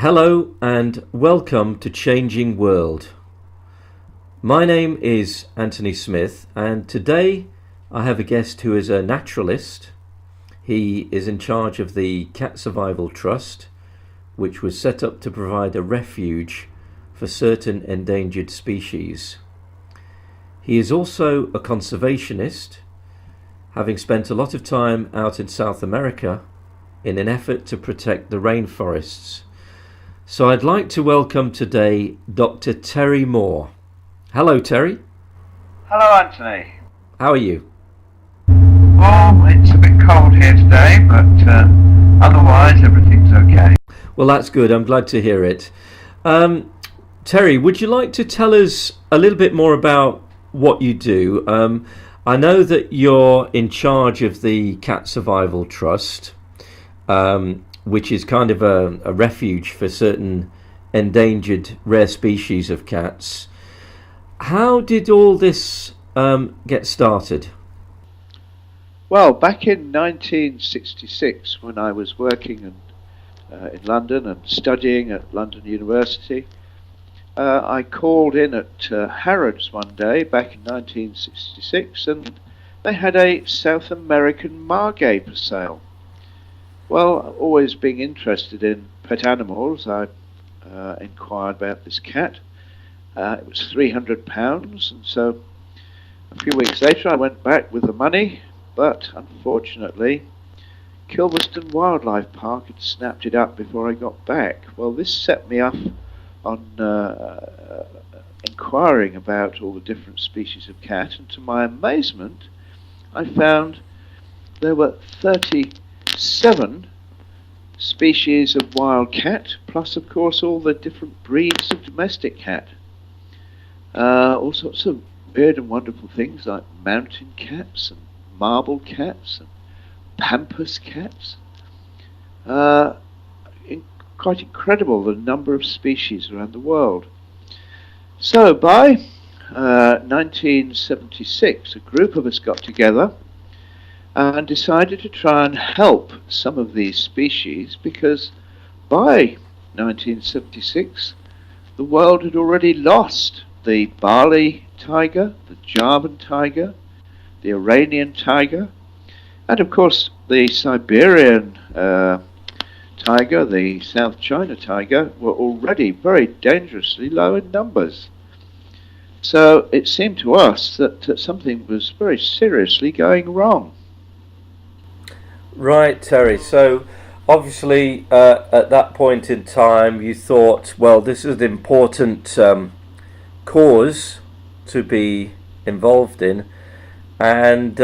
Hello and welcome to Changing World. My name is Anthony Smith, and today I have a guest who is a naturalist. He is in charge of the Cat Survival Trust, which was set up to provide a refuge for certain endangered species. He is also a conservationist, having spent a lot of time out in South America in an effort to protect the rainforests. So I'd like to welcome today Dr. Terry Moore. Hello, Terry. Hello, Anthony. How are you? Well, it's a bit cold here today, but otherwise everything's okay. Well, that's good. I'm glad to hear it. Terry, would you like to tell us a little bit more about what you do? I know that you're in charge of the Cat Survival Trust, which is kind of a refuge for certain endangered rare species of cats. How did all this get started? Well, back in 1966, when I was working in London and studying at London University, I called in at Harrods one day back in 1966, and they had a South American margay for sale. Well, always being interested in pet animals, I inquired about this cat. It was £300, and so a few weeks later I went back with the money, but unfortunately Kilverston Wildlife Park had snapped it up before I got back. Well, this set me off on inquiring about all the different species of cat, and to my amazement I found there were 37 species of wild cat, plus of course all the different breeds of domestic cat. All sorts of weird and wonderful things like mountain cats and marble cats and pampas cats. Quite incredible the number of species around the world. So by 1976 a group of us got together and decided to try and help some of these species, because by 1976 the world had already lost the Bali tiger, the Javan tiger, the Iranian tiger, and of course the Siberian tiger, the South China tiger, were already very dangerously low in numbers. So it seemed to us that something was very seriously going wrong. Right, Terry. So obviously at that point in time you thought, well, this is an important cause to be involved in, and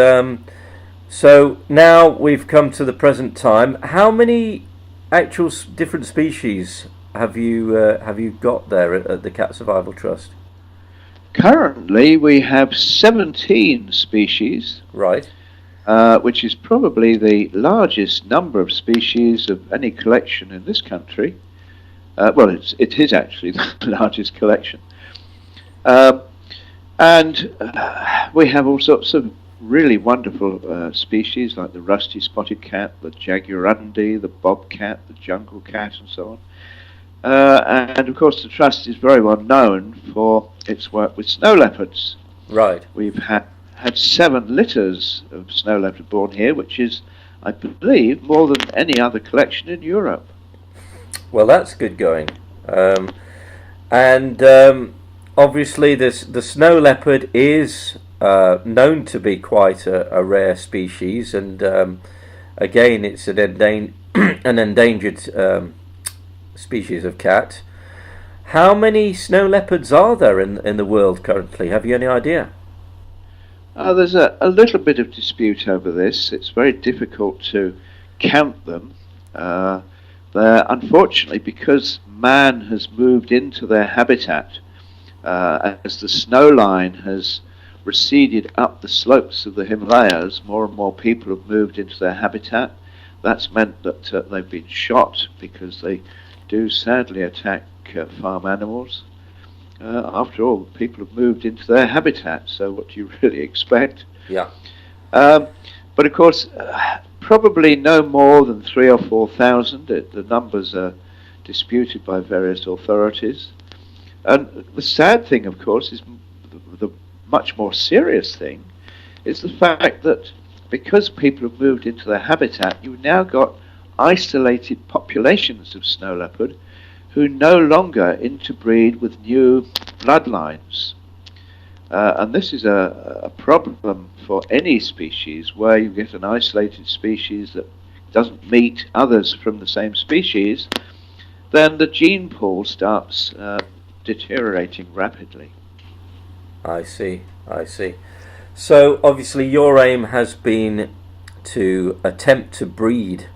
so now we've come to the present time. How many actual different species have you got there at the Cat Survival Trust? Currently we have 17 species, Right. Which is probably the largest number of species of any collection in this country. Well, it is actually the largest collection. And we have all sorts of really wonderful species like the rusty spotted cat, the jaguarundi, the bobcat, the jungle cat, and so on. And of course the Trust is very well known for its work with snow leopards. Right. We've had 7 litters of snow leopard born here, which is, I believe, more than any other collection in Europe. Well, that's good going. And obviously the snow leopard is known to be quite a rare species, and again it's an endangered species of cat. How many snow leopards are there in the world currently? Have you any idea? There's a little bit of dispute over this. It's very difficult to count them. Unfortunately, because man has moved into their habitat, as the snow line has receded up the slopes of the Himalayas, more and more people have moved into their habitat. That's meant that they've been shot, because they do sadly attack farm animals. After all, people have moved into their habitat, so what do you really expect? Yeah. But of course, probably no more than 3,000 or 4,000. The numbers are disputed by various authorities. And the sad thing, of course, is the much more serious thing, is the fact that because people have moved into their habitat, you've now got isolated populations of snow leopard who no longer interbreed with new bloodlines. And this is a problem for any species where you get an isolated species that doesn't meet others from the same species, then the gene pool starts deteriorating rapidly. I see. So obviously your aim has been to attempt to breed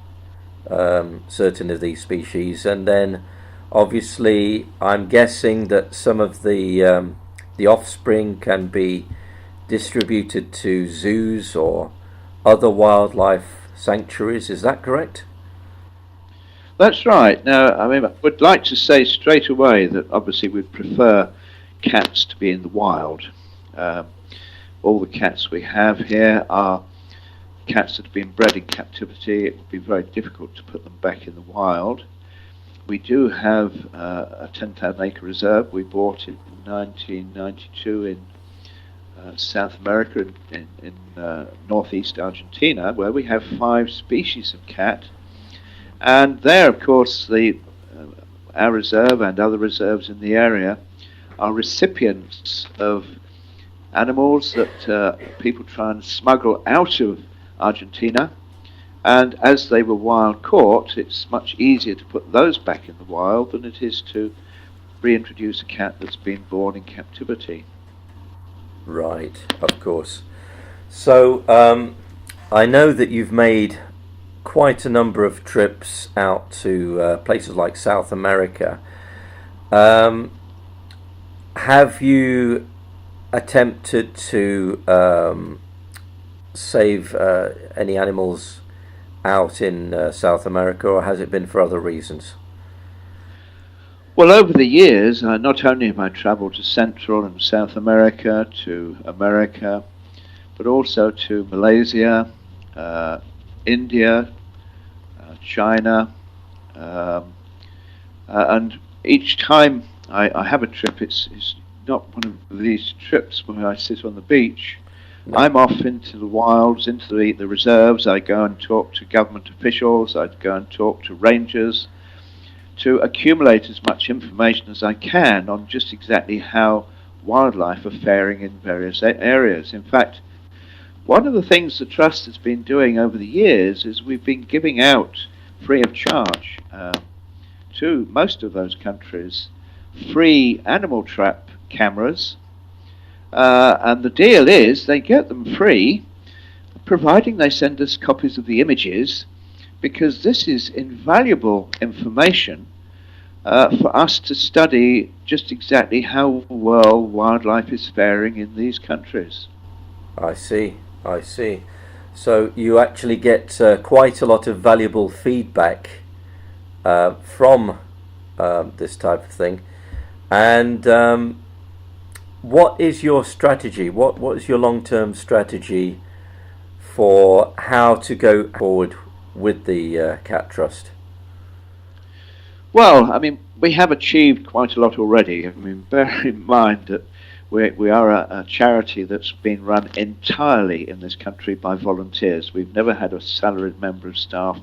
certain of these species, and then obviously I'm guessing that some of the offspring can be distributed to zoos or other wildlife sanctuaries. Is that correct? That's right. Now, I mean, I would like to say straight away that obviously we'd prefer cats to be in the wild. All the cats we have here are cats that have been bred in captivity. It would be very difficult to put them back in the wild. We do have a 10,000 acre reserve. We bought it in 1992 in South America, in northeast Argentina, where we have 5 species of cat. And there, of course, our reserve and other reserves in the area are recipients of animals that people try and smuggle out of Argentina. And as they were wild caught, it's much easier to put those back in the wild than it is to reintroduce a cat that's been born in captivity. Right, of course. So I know that you've made quite a number of trips out to places like South America. Have you attempted to save any animals out in South America, or has it been for other reasons? Well, over the years, not only have I travelled to Central and South America, to America, but also to Malaysia, India, China, and each time I have a trip, it's not one of these trips where I sit on the beach. No. I'm off into the wilds, into the reserves. I go and talk to government officials. I go and talk to rangers to accumulate as much information as I can on just exactly how wildlife are faring in various areas. In fact, one of the things the Trust has been doing over the years is we've been giving out, free of charge, to most of those countries, free animal trap cameras. And the deal is they get them free, providing they send us copies of the images, because this is invaluable information for us to study just exactly how well wildlife is faring in these countries. I see. So you actually get quite a lot of valuable feedback from this type of thing. And what is your strategy? What is your long-term strategy for how to go forward with the Cat Trust? Well, I mean, we have achieved quite a lot already. I mean, bear in mind that we are a charity that's been run entirely in this country by volunteers. We've never had a salaried member of staff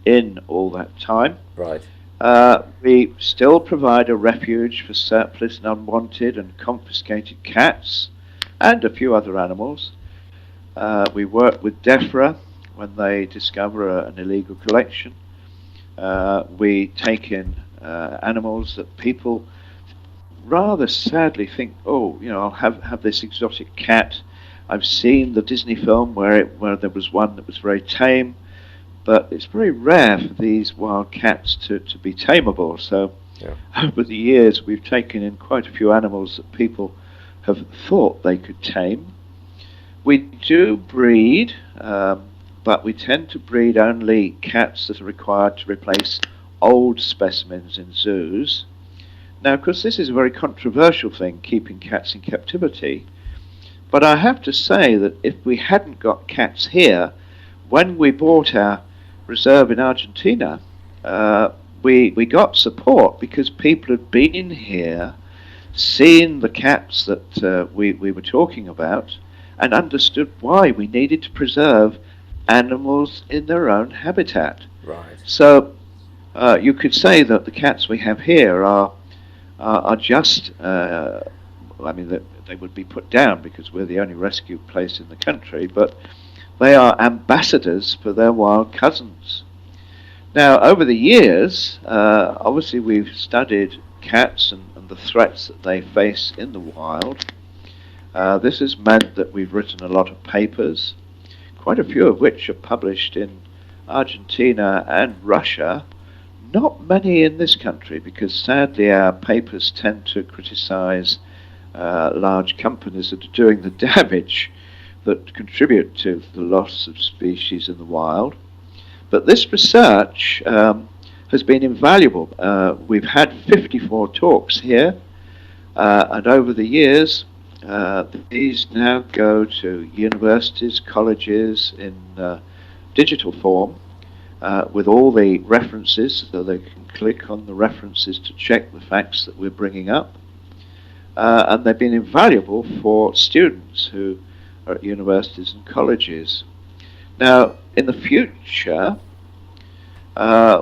in all that time. Right. We still provide a refuge for surplus and unwanted and confiscated cats and a few other animals. We work with DEFRA when they discover an illegal collection. We take in animals that people rather sadly think, oh, you know, I'll have this exotic cat. I've seen the Disney film where there was one that was very tame, but it's very rare for these wild cats to be tameable. So over the years we've taken in quite a few animals that people have thought they could tame. We do breed, but we tend to breed only cats that are required to replace old specimens in zoos. Now, of course, this is a very controversial thing, keeping cats in captivity. But I have to say that if we hadn't got cats here, when we bought our reserve in Argentina, we got support because people had been here, seen the cats that we were talking about, and understood why we needed to preserve animals in their own habitat. Right. So you could say that the cats we have here are just, I mean, they would be put down because we're the only rescue place in the country, but they are ambassadors for their wild cousins. Now, over the years, obviously we've studied cats and the threats that they face in the wild. This has meant that we've written a lot of papers, quite a few of which are published in Argentina and Russia. Not many in this country, because sadly our papers tend to criticize large companies that are doing the damage that contribute to the loss of species in the wild. But this research has been invaluable. We've had 54 talks here, and over the years these now go to universities, colleges in digital form, with all the references, so they can click on the references to check the facts that we're bringing up. And they've been invaluable for students who are at universities and colleges. Now, in the future,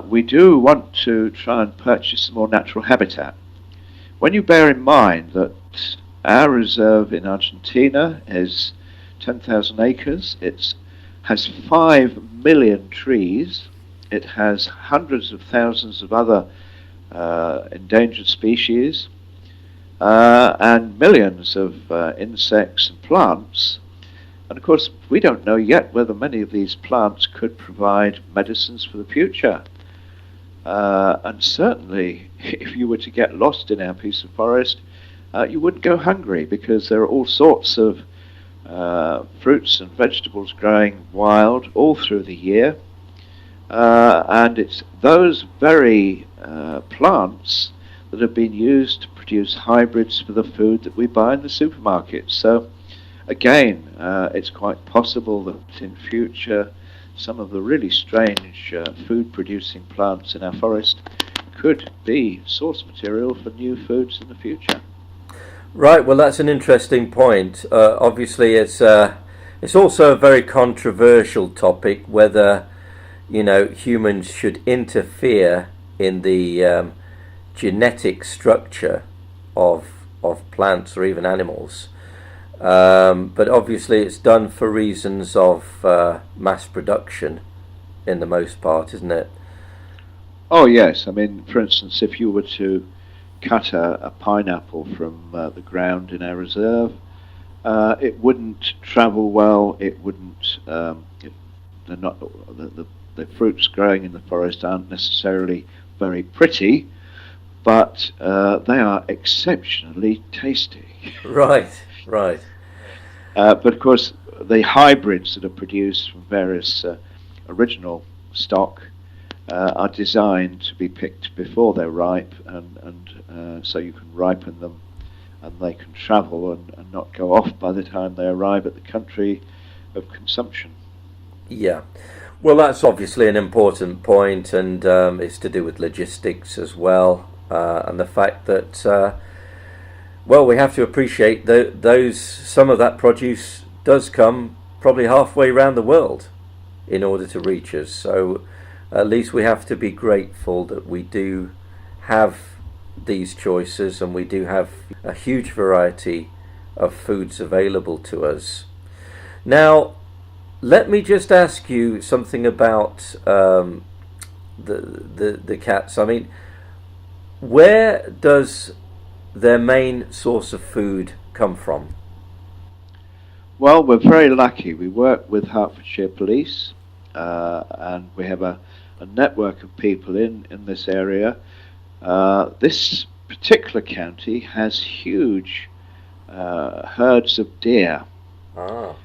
we do want to try and purchase some more natural habitat. When you bear in mind that our reserve in Argentina is 10,000 acres, it has 5 million trees, it has hundreds of thousands of other endangered species, and millions of insects and plants. And of course, we don't know yet whether many of these plants could provide medicines for the future. And certainly, if you were to get lost in our piece of forest, you wouldn't go hungry, because there are all sorts of fruits and vegetables growing wild all through the year. And it's those very plants that have been used to produce hybrids for the food that we buy in the supermarket. So again, it's quite possible that in future some of the really strange food-producing plants in our forest could be source material for new foods in the future. Right. Well, that's an interesting point. Obviously, it's also a very controversial topic whether humans should interfere in the genetic structure of plants or even animals. But obviously it's done for reasons of mass production in the most part, isn't it? Oh yes, I mean, for instance, if you were to cut a pineapple from the ground in our reserve, it wouldn't travel well, it wouldn't, they're not, the fruits growing in the forest aren't necessarily very pretty, but they are exceptionally tasty. Right, right. But of course, the hybrids that are produced from various original stock are designed to be picked before they're ripe, and so you can ripen them, and they can travel and not go off by the time they arrive at the country of consumption. Yeah. Well, that's obviously an important point, and it's to do with logistics as well, and the fact that well, we have to appreciate that some of that produce does come probably halfway around the world in order to reach us. So at least we have to be grateful that we do have these choices, and we do have a huge variety of foods available to us. Now, let me just ask you something about the cats. I mean, where does their main source of food come from? Well, we're very lucky. We work with Hertfordshire Police, and we have a network of people in this area. This particular county has huge herds of deer. Ah.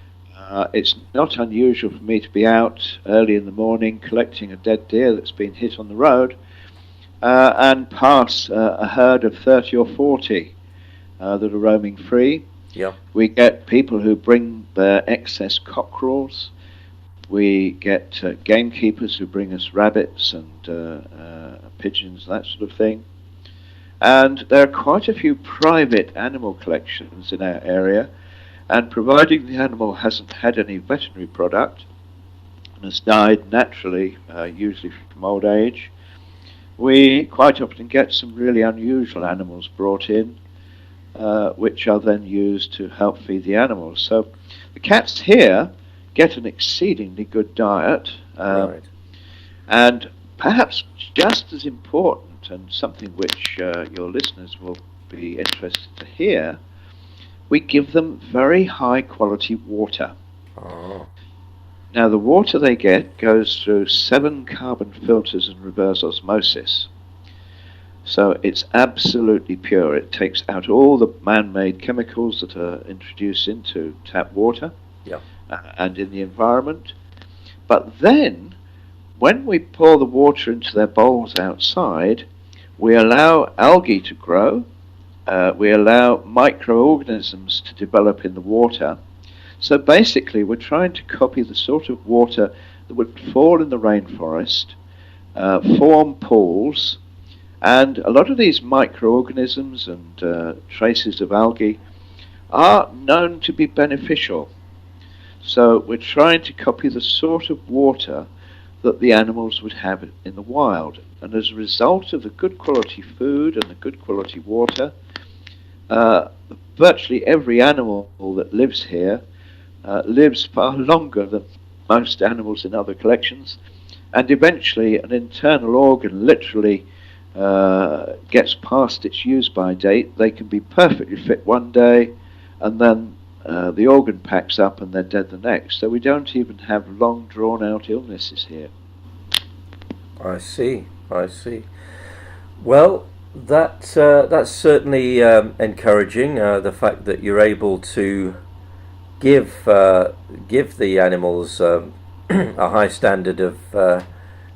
It's not unusual for me to be out early in the morning collecting a dead deer that's been hit on the road, and pass a herd of 30 or 40 that are roaming free. Yeah. We get people who bring their excess cockerels. We get gamekeepers who bring us rabbits and pigeons, that sort of thing. And there are quite a few private animal collections in our area, and providing the animal hasn't had any veterinary product and has died naturally, usually from old age, we quite often get some really unusual animals brought in, which are then used to help feed the animals. So the cats here get an exceedingly good diet, Right. and perhaps just as important, and something which your listeners will be interested to hear, we give them very high quality water. Oh. Now, the water they get goes through 7 carbon filters and reverse osmosis. So it's absolutely pure. It takes out all the man-made chemicals that are introduced into tap water, Yeah. and in the environment. But then, when we pour the water into their bowls outside, we allow algae to grow, we allow microorganisms to develop in the water. So basically, we're trying to copy the sort of water that would fall in the rainforest, form pools, and a lot of these microorganisms and traces of algae are known to be beneficial. So we're trying to copy the sort of water that the animals would have in the wild. And as a result of the good quality food and the good quality water, virtually every animal that lives here lives far longer than most animals in other collections, and eventually an internal organ literally gets past its use-by date. They can be perfectly fit one day, and then the organ packs up and they're dead the next. So we don't even have long drawn-out illnesses here. I see. Well, that's certainly encouraging. The fact that you're able to give the animals a high standard of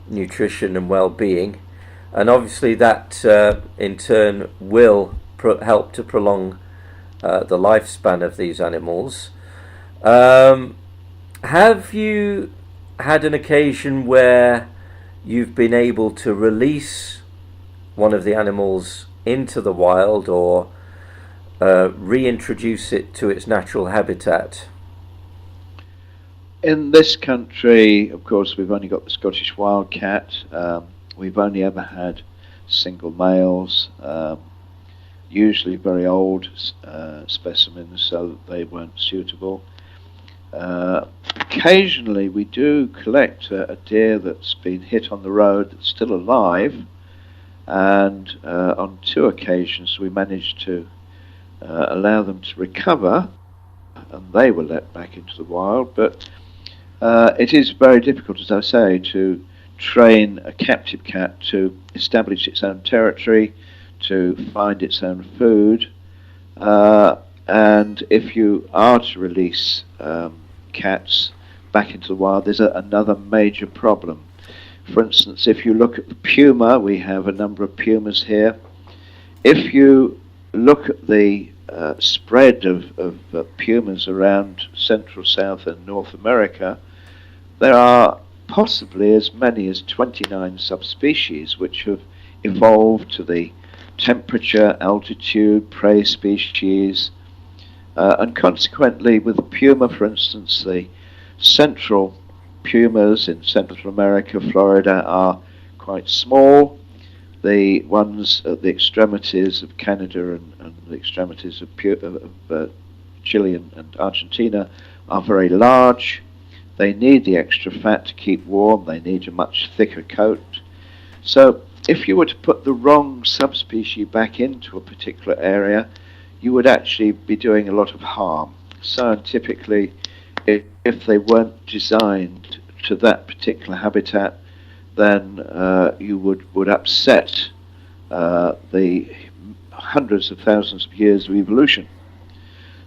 nutrition and well-being, and obviously that in turn will help to prolong the lifespan of these animals. Have you had an occasion where you've been able to release one of the animals into the wild, or reintroduce it to its natural habitat? In this country, of course, we've only got the Scottish wildcat. We've only ever had single males, usually very old specimens, so they weren't suitable. Occasionally we do collect a deer that's been hit on the road that's still alive, and on 2 occasions we managed to allow them to recover, and they were let back into the wild. But it is very difficult, as I say, to train a captive cat to establish its own territory, to find its own food, and if you are to release cats back into the wild, there's another major problem. For instance, if you look at the puma, we have a number of pumas here. If you look at the spread of pumas around Central, South and North America, there are possibly as many as 29 subspecies which have evolved to the temperature, altitude, prey species, and consequently with the puma, for instance, the central pumas in Central America, Florida, are quite small. The ones at the extremities of Canada and the extremities of Chile and Argentina are very large. They need the extra fat to keep warm. They need a much thicker coat. So if you were to put the wrong subspecies back into a particular area, you would actually be doing a lot of harm. Scientifically, if they weren't designed to that particular habitat, then you would upset the hundreds of thousands of years of evolution.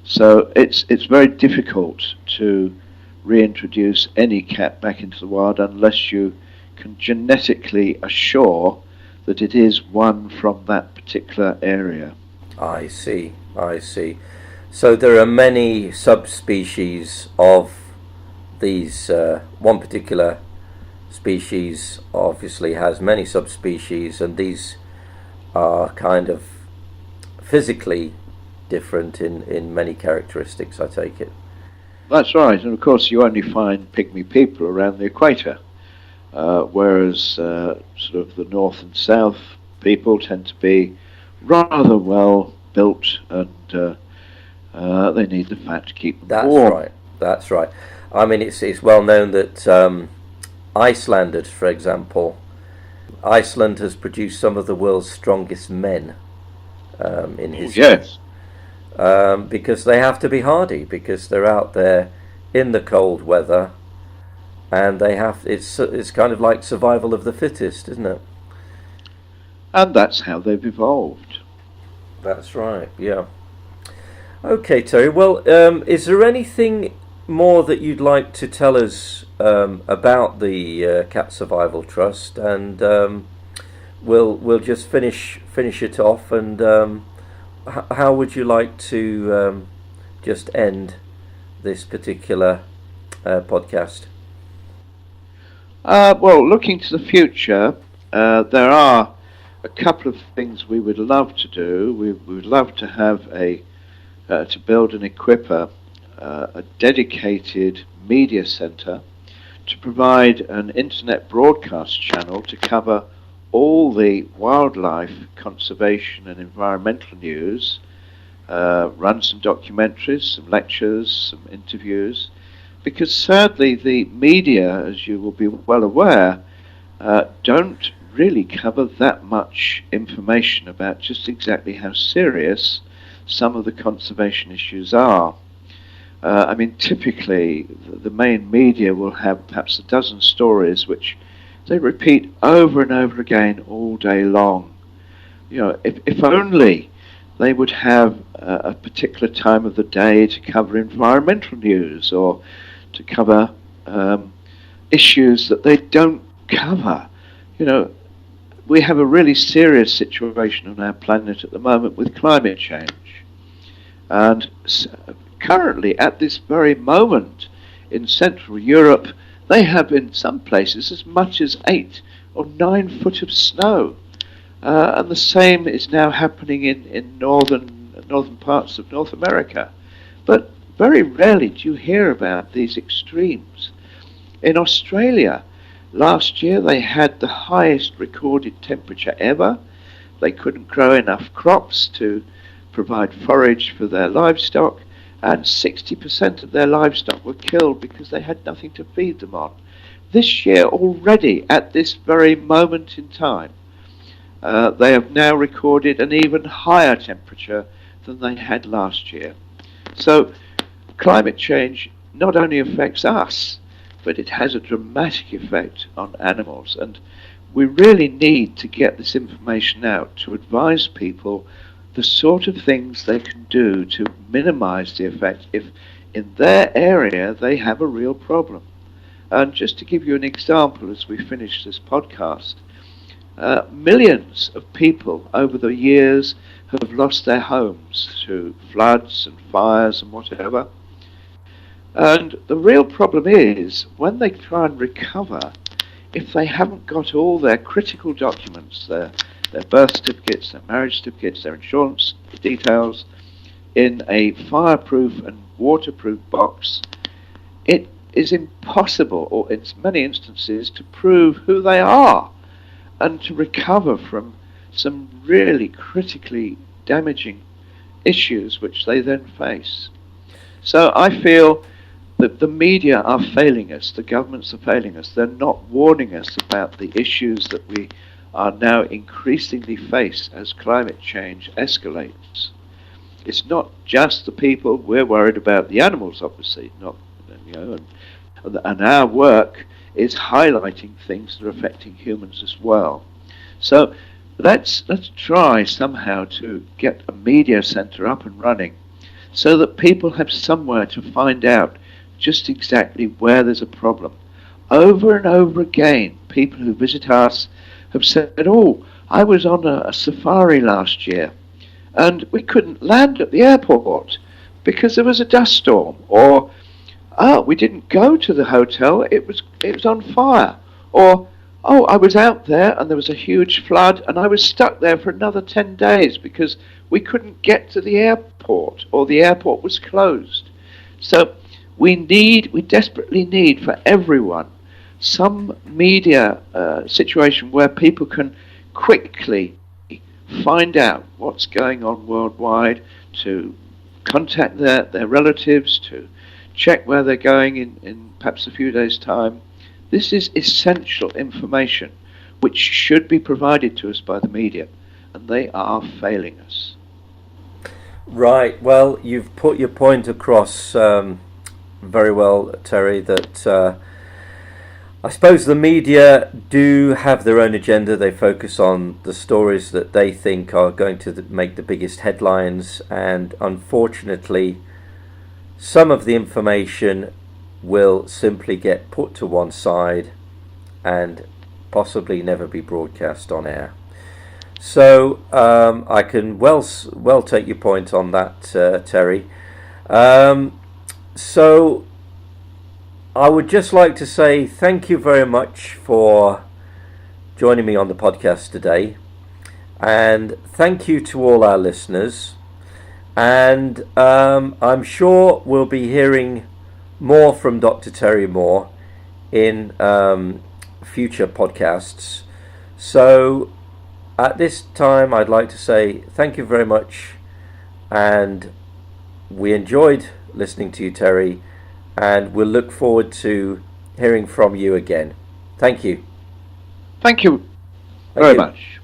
So it's very difficult to reintroduce any cat back into the wild unless you can genetically assure that it is one from that particular area. I see. So there are many subspecies of these one particular species obviously has many subspecies, and these are kind of physically different in many characteristics, I take it. That's right, and of course you only find pygmy people around the equator, whereas sort of the north and south people tend to be rather well built, and they need the fat to keep them warm. That's right. I mean, it's well known that Icelanders, for example, Iceland has produced some of the world's strongest men in history. Yes. Because they have to be hardy, because they're out there in the cold weather, and it's kind of like survival of the fittest, isn't it? And that's how they've evolved. That's right, yeah. Okay, Terry, well, is there anything more that you'd like to tell us about the Cat Survival Trust? And we'll just finish it off, and how would you like to just end this particular podcast? Well, looking to the future, there are a couple of things we would love to do. We would love to have to build and equip a dedicated media centre to provide an internet broadcast channel to cover all the wildlife conservation and environmental news, run some documentaries, some lectures, some interviews, because sadly the media, as you will be well aware, don't really cover that much information about just exactly how serious some of the conservation issues are. I mean, typically the main media will have perhaps a dozen stories which they repeat over and over again all day long. You know, if only they would have a particular time of the day to cover environmental news, or to cover issues that they don't cover. You know, we have a really serious situation on our planet at the moment with climate change. And currently, at this very moment, in Central Europe, they have in some places as much as 8 or 9 foot of snow. And the same is now happening in northern parts of North America. But very rarely do you hear about these extremes. In Australia, last year they had the highest recorded temperature ever. They couldn't grow enough crops to provide forage for their livestock, and 60% of their livestock were killed because they had nothing to feed them on. This year already, at this very moment in time, they have now recorded an even higher temperature than they had last year. So climate change not only affects us, but it has a dramatic effect on animals, and we really need to get this information out to advise people the sort of things they can do to minimize the effect if in their area they have a real problem. And just to give you an example as we finish this podcast, millions of people over the years have lost their homes to floods and fires and whatever. And the real problem is, when they try and recover, if they haven't got all their critical documents, their birth certificates, their marriage certificates, their insurance details, in a fireproof and waterproof box, it is impossible, or in many instances, to prove who they are and to recover from some really critically damaging issues which they then face. So I feel that the media are failing us, the governments are failing us. They're not warning us about the issues that we are now increasingly face as climate change escalates. It's not just the people. We're worried about the animals, obviously, not, you know, and our work is highlighting things that are affecting humans as well. So let's try somehow to get a media centre up and running, so that people have somewhere to find out just exactly where there's a problem. Over and over again, people who visit us have said, oh, I was on a safari last year and we couldn't land at the airport because there was a dust storm, or oh, we didn't go to the hotel, it was on fire. Or, oh, I was out there and there was a huge flood and I was stuck there for another 10 days because we couldn't get to the airport or the airport was closed. So we desperately need for everyone some media situation where people can quickly find out what's going on worldwide, to contact their relatives, to check where they're going in perhaps a few days' time. This is essential information which should be provided to us by the media, and they are failing us. Right. Well, you've put your point across very well, Terry, that I suppose the media do have their own agenda. They focus on the stories that they think are going to make the biggest headlines, and unfortunately, some of the information will simply get put to one side and possibly never be broadcast on air. So I can well take your point on that, Terry. So I would just like to say thank you very much for joining me on the podcast today, and thank you to all our listeners. And I'm sure we'll be hearing more from Dr. Terry Moore in future podcasts. So at this time, I'd like to say thank you very much, and we enjoyed listening to you, Terry, and we'll look forward to hearing from you again. Thank you. Thank you very much.